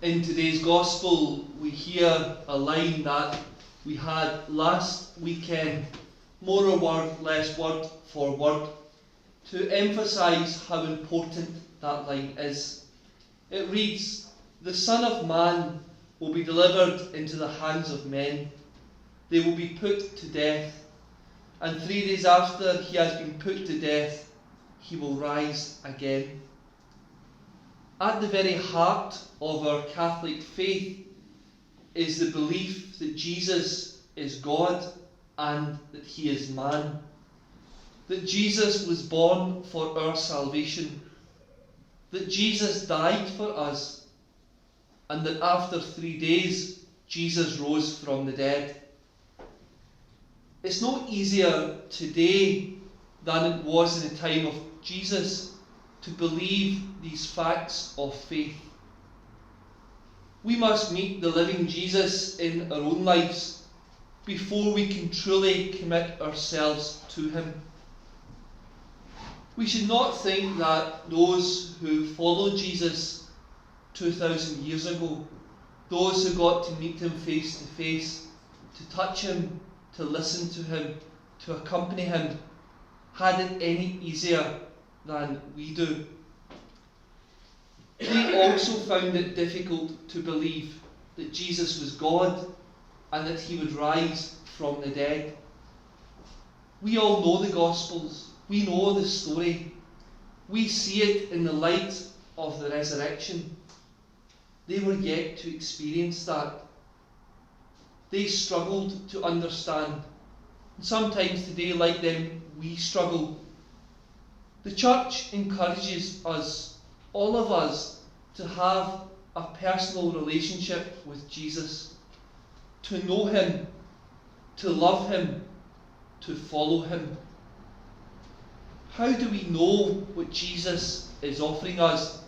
In today's Gospel, we hear a line that we had last weekend, more a word, less word for word, to emphasise how important that line is. It reads, "The Son of Man will be delivered into the hands of men. They will be put to death, and 3 days after he has been put to death, he will rise again." At the very heart of our Catholic faith is the belief that Jesus is God and that he is man. That Jesus was born for our salvation. That Jesus died for us. And that after 3 days, Jesus rose from the dead. It's no easier today than it was in the time of Jesus to believe these facts of faith. We must meet the living Jesus in our own lives before we can truly commit ourselves to him. We should not think that those who followed Jesus 2,000 years ago, those who got to meet him face to face, to touch him, to listen to him, to accompany him, had it any easier than we do. They also found it difficult to believe that Jesus was God and that he would rise from the dead. We all know the Gospels. We know the story. We see it in the light of the resurrection. They were yet to experience that. They struggled to understand. And sometimes today, like them, we struggle. The church encourages us, all of us, to have a personal relationship with Jesus, to know him, to love him, to follow him. How do we know what Jesus is offering us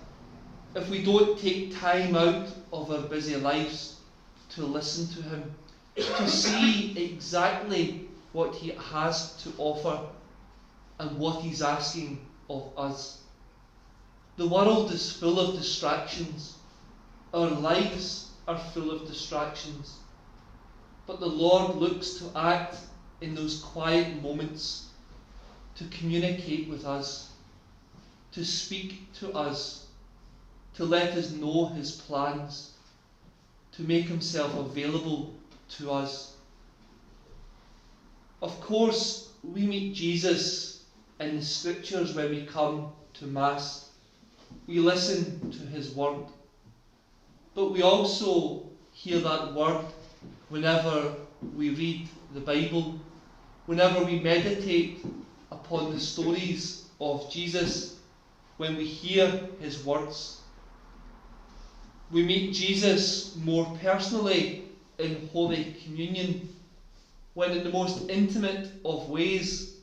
if we don't take time out of our busy lives to listen to him, to see exactly what he has to offer and what he's asking of us? The world is full of distractions. Our lives are full of distractions. But the Lord looks to act in those quiet moments, to communicate with us, to speak to us, to let us know his plans, to make himself available to us. Of course, we meet Jesus in the scriptures when we come to Mass. We listen to his word. But we also hear that word whenever we read the Bible, whenever we meditate upon the stories of Jesus, when we hear his words. We meet Jesus more personally in Holy Communion, when in the most intimate of ways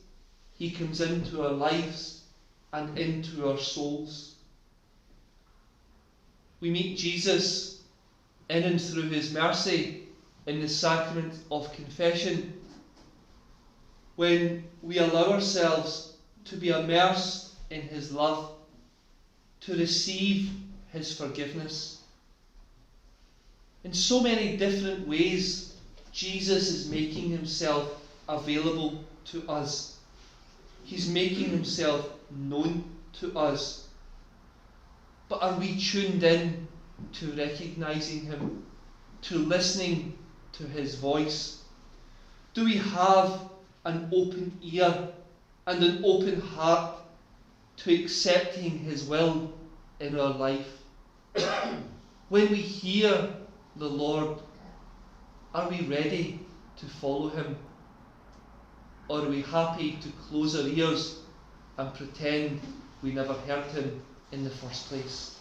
he comes into our lives and into our souls. We meet Jesus in and through his mercy in the sacrament of confession, when we allow ourselves to be immersed in his love, to receive his forgiveness. In so many different ways, Jesus is making himself available to us. He's making himself known to us. But are we tuned in to recognising him, to listening to his voice? Do we have an open ear and an open heart to accepting his will in our life? When we hear the Lord, are we ready to follow him? Or are we happy to close our ears and pretend we never heard him in the first place?